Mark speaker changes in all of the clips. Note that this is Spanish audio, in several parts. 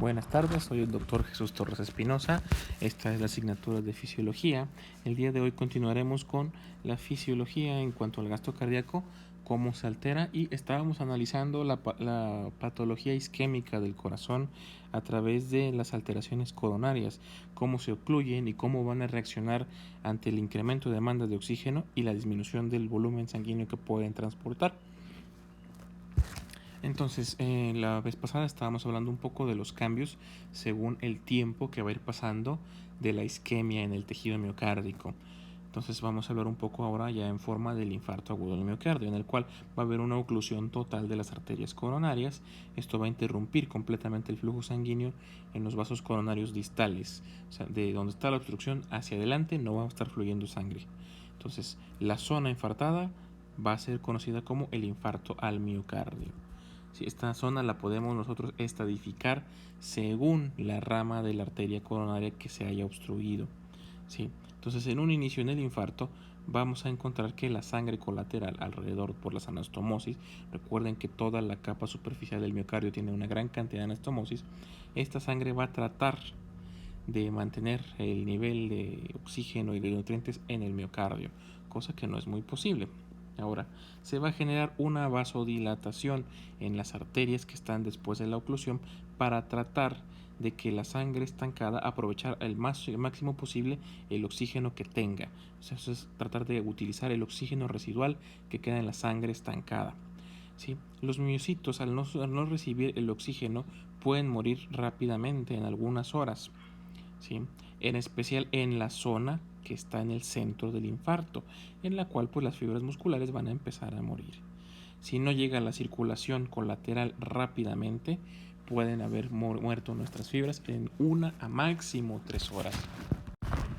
Speaker 1: Buenas tardes, soy el doctor Jesús Torres Espinosa. Esta es la asignatura de fisiología. El día de hoy continuaremos con la fisiología en cuanto al gasto cardíaco, cómo se altera, y estábamos analizando la patología isquémica del corazón a través de las alteraciones coronarias, cómo se ocluyen y cómo van a reaccionar ante el incremento de demanda de oxígeno y la disminución del volumen sanguíneo que pueden transportar. Entonces, la vez pasada estábamos hablando un poco de los cambios según el tiempo que va a ir pasando de la isquemia en el tejido miocárdico. Entonces vamos a hablar un poco ahora ya en forma del infarto agudo del miocardio, en el cual va a haber una oclusión total de las arterias coronarias. Esto va a interrumpir completamente el flujo sanguíneo en los vasos coronarios distales, o sea, de donde está la obstrucción hacia adelante no va a estar fluyendo sangre. Entonces, la zona infartada va a ser conocida como el infarto al miocardio. Si esta zona la podemos nosotros estadificar según la rama de la arteria coronaria que se haya obstruido. ¿Sí? Entonces, en un inicio en el infarto, vamos a encontrar que la sangre colateral alrededor por las anastomosis, recuerden que toda la capa superficial del miocardio tiene una gran cantidad de anastomosis, esta sangre va a tratar de mantener el nivel de oxígeno y de nutrientes en el miocardio, cosa que no es muy posible. Ahora, se va a generar una vasodilatación en las arterias que están después de la oclusión para tratar de que la sangre estancada aprovechar el máximo posible el oxígeno que tenga. O sea, eso es tratar de utilizar el oxígeno residual que queda en la sangre estancada. ¿Sí? Los miocitos al no recibir el oxígeno pueden morir rápidamente en algunas horas. ¿Sí? En especial en la zona que está en el centro del infarto, en la cual pues las fibras musculares van a empezar a morir. Si no llega la circulación colateral rápidamente, pueden haber muerto nuestras fibras en 1 a máximo 3 horas.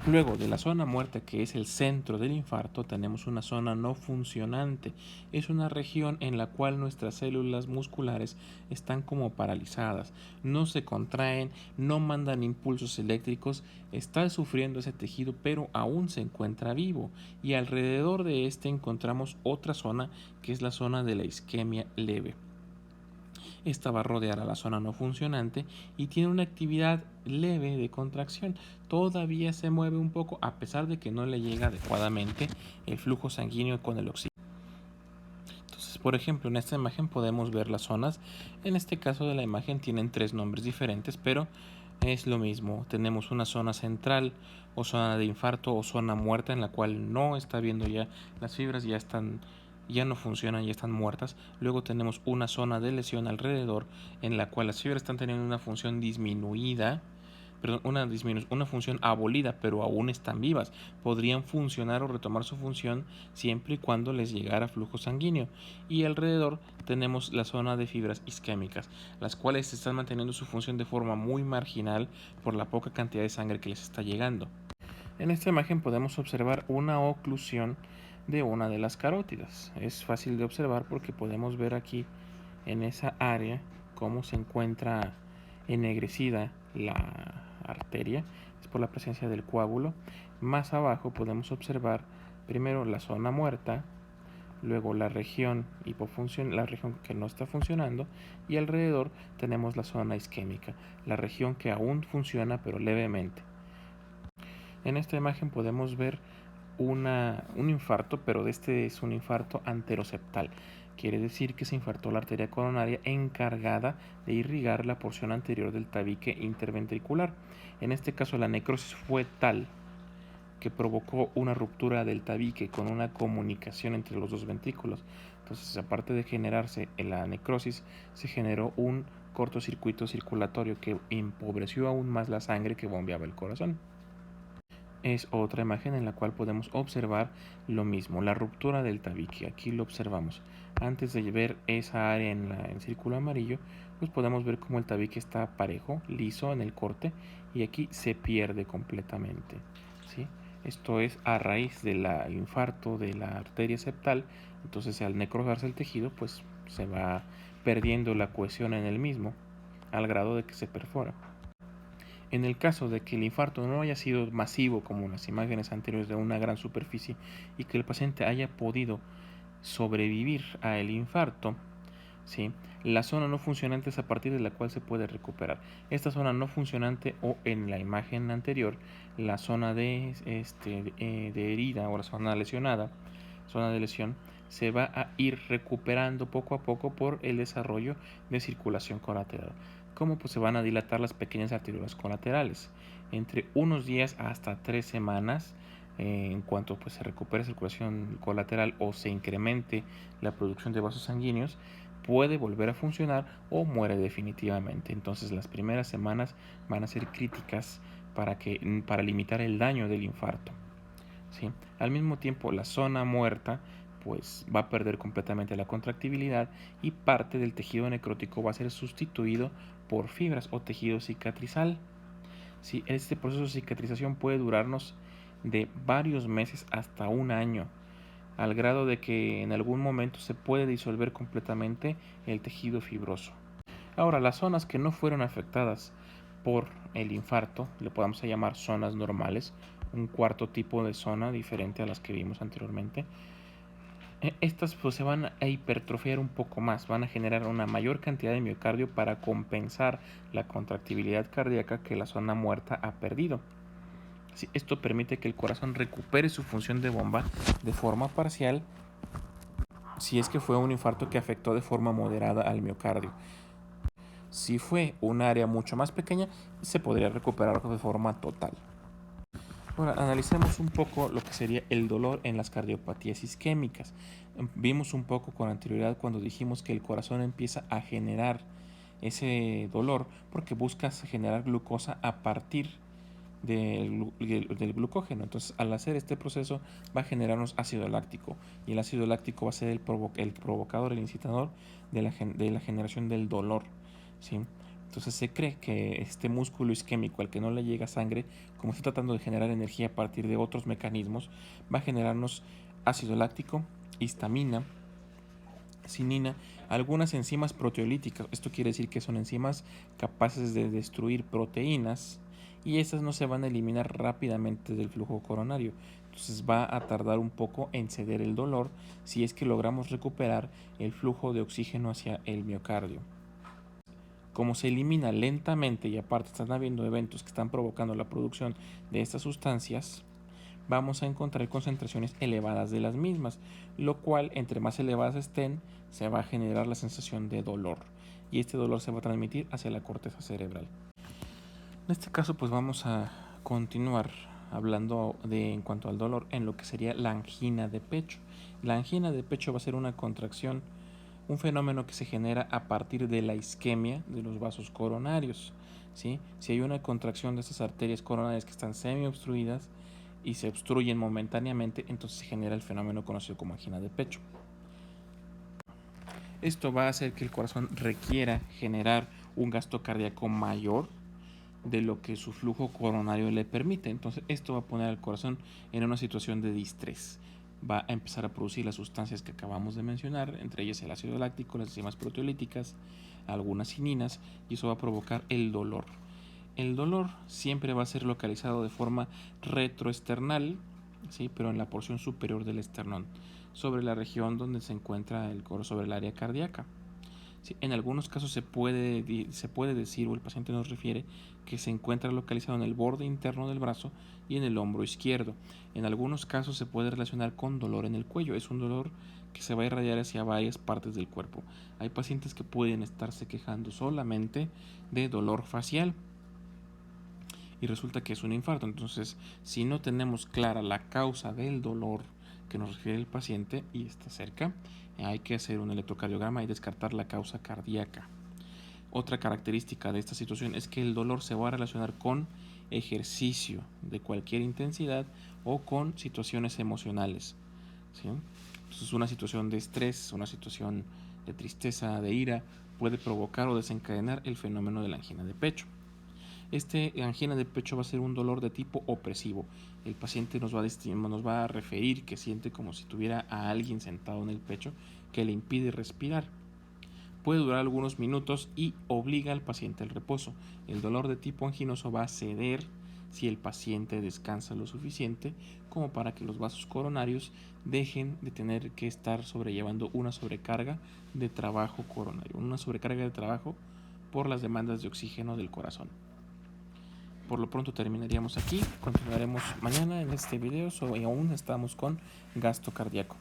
Speaker 1: Luego de la zona muerta, que es el centro del infarto, tenemos una zona no funcionante. Es una región en la cual nuestras células musculares están como paralizadas, no se contraen, no mandan impulsos eléctricos, está sufriendo ese tejido, pero aún se encuentra vivo. Y alrededor de este encontramos otra zona, que es la zona de la isquemia leve. Esta va a rodear a la zona no funcionante y tiene una actividad leve de contracción. Todavía se mueve un poco a pesar de que no le llega adecuadamente el flujo sanguíneo con el oxígeno. Entonces, por ejemplo, en esta imagen podemos ver las zonas. En este caso de la imagen tienen 3 nombres diferentes, pero es lo mismo. Tenemos una zona central o zona de infarto o zona muerta en la cual no está viendo ya las fibras, ya no funcionan, ya están muertas. Luego tenemos una zona de lesión alrededor en la cual las fibras están teniendo una función disminuida, perdón, una función abolida, pero aún están vivas. Podrían funcionar o retomar su función siempre y cuando les llegara flujo sanguíneo. Y alrededor tenemos la zona de fibras isquémicas, las cuales están manteniendo su función de forma muy marginal por la poca cantidad de sangre que les está llegando. En esta imagen podemos observar una oclusión de una de las carótidas. Es fácil de observar porque podemos ver aquí en esa área cómo se encuentra ennegrecida la arteria. Es por la presencia del coágulo. Más abajo podemos observar primero la zona muerta, luego la región hipofunción, la región que no está funcionando, y alrededor tenemos la zona isquémica, la región que aún funciona pero levemente. En esta imagen podemos ver un infarto, pero este es un infarto anteroseptal. Quiere decir que se infartó la arteria coronaria encargada de irrigar la porción anterior del tabique interventricular. En este caso la necrosis fue tal que provocó una ruptura del tabique con una comunicación entre los dos ventrículos. Entonces, aparte de generarse la necrosis, se generó un cortocircuito circulatorio que empobreció aún más la sangre que bombeaba el corazón. Es otra imagen en la cual podemos observar lo mismo, la ruptura del tabique. Aquí lo observamos. Antes de ver esa área en el círculo amarillo, pues podemos ver cómo el tabique está parejo, liso en el corte, y aquí se pierde completamente. ¿Sí? Esto es a raíz del infarto de la arteria septal. Entonces, al necrosarse el tejido, pues se va perdiendo la cohesión en el mismo, al grado de que se perfora. En el caso de que el infarto no haya sido masivo como en las imágenes anteriores de una gran superficie y que el paciente haya podido sobrevivir al infarto, ¿sí? La zona no funcionante es a partir de la cual se puede recuperar. Esta zona no funcionante, o en la imagen anterior, la zona de herida o la zona lesionada, zona de lesión, se va a ir recuperando poco a poco por el desarrollo de circulación colateral. ¿Cómo? Pues se van a dilatar las pequeñas arteriolas colaterales. Entre unos días hasta 3 semanas, en cuanto pues, se recupere circulación colateral o se incremente la producción de vasos sanguíneos, puede volver a funcionar o muere definitivamente. Entonces las primeras semanas van a ser críticas para limitar el daño del infarto, ¿sí? Al mismo tiempo, la zona muerta pues va a perder completamente la contractibilidad y parte del tejido necrótico va a ser sustituido por fibras o tejido cicatrizal. ¿Sí? Este proceso de cicatrización puede durarnos de varios meses hasta un año, al grado de que en algún momento se puede disolver completamente el tejido fibroso. Ahora, las zonas que no fueron afectadas por el infarto, le podemos llamar zonas normales, un cuarto tipo de zona diferente a las que vimos anteriormente. Estas pues se van a hipertrofiar un poco más, van a generar una mayor cantidad de miocardio para compensar la contractibilidad cardíaca que la zona muerta ha perdido. Sí, esto permite que el corazón recupere su función de bomba de forma parcial si es que fue un infarto que afectó de forma moderada al miocardio. Si fue un área mucho más pequeña, se podría recuperar de forma total. Ahora, analicemos un poco lo que sería el dolor en las cardiopatías isquémicas. Vimos un poco con anterioridad cuando dijimos que el corazón empieza a generar ese dolor porque busca generar glucosa a partir del glucógeno. Entonces, al hacer este proceso va a generarnos ácido láctico, y el ácido láctico va a ser el provocador, el incitador de la generación del dolor, ¿sí? Entonces se cree que este músculo isquémico al que no le llega sangre, como está tratando de generar energía a partir de otros mecanismos, va a generarnos ácido láctico, histamina, cinina, algunas enzimas proteolíticas. Esto quiere decir que son enzimas capaces de destruir proteínas, y estas no se van a eliminar rápidamente del flujo coronario. Entonces va a tardar un poco en ceder el dolor si es que logramos recuperar el flujo de oxígeno hacia el miocardio. Como se elimina lentamente y aparte están habiendo eventos que están provocando la producción de estas sustancias, vamos a encontrar concentraciones elevadas de las mismas, lo cual entre más elevadas estén, se va a generar la sensación de dolor, y este dolor se va a transmitir hacia la corteza cerebral. En este caso pues vamos a continuar hablando en cuanto al dolor en lo que sería la angina de pecho. La angina de pecho va a ser una contracción, un fenómeno que se genera a partir de la isquemia de los vasos coronarios, ¿sí? Si hay una contracción de estas arterias coronarias que están semi-obstruidas y se obstruyen momentáneamente, entonces se genera el fenómeno conocido como angina de pecho. Esto va a hacer que el corazón requiera generar un gasto cardíaco mayor de lo que su flujo coronario le permite. Entonces esto va a poner al corazón en una situación de distrés. Va a empezar a producir las sustancias que acabamos de mencionar, entre ellas el ácido láctico, las enzimas proteolíticas, algunas cininas, y eso va a provocar el dolor. El dolor siempre va a ser localizado de forma retroesternal, ¿sí? Pero en la porción superior del esternón, sobre la región donde se encuentra el corazón, sobre el área cardíaca. Sí, en algunos casos se puede decir, o el paciente nos refiere, que se encuentra localizado en el borde interno del brazo y en el hombro izquierdo. En algunos casos se puede relacionar con dolor en el cuello. Es un dolor que se va a irradiar hacia varias partes del cuerpo. Hay pacientes que pueden estarse quejando solamente de dolor facial y resulta que es un infarto. Entonces, si no tenemos clara la causa del dolor que nos refiere el paciente y está cerca, hay que hacer un electrocardiograma y descartar la causa cardíaca. Otra característica de esta situación es que el dolor se va a relacionar con ejercicio de cualquier intensidad o con situaciones emocionales, ¿sí? Entonces, una situación de estrés, una situación de tristeza, de ira, puede provocar o desencadenar el fenómeno de la angina de pecho. Este angina de pecho va a ser un dolor de tipo opresivo. El paciente nos va a referir que siente como si tuviera a alguien sentado en el pecho que le impide respirar. Puede durar algunos minutos y obliga al paciente al reposo. El dolor de tipo anginoso va a ceder si el paciente descansa lo suficiente como para que los vasos coronarios dejen de tener que estar sobrellevando una sobrecarga de trabajo coronario, una sobrecarga de trabajo por las demandas de oxígeno del corazón. Por lo pronto terminaríamos aquí, continuaremos mañana en este video, aún estamos con gasto cardíaco.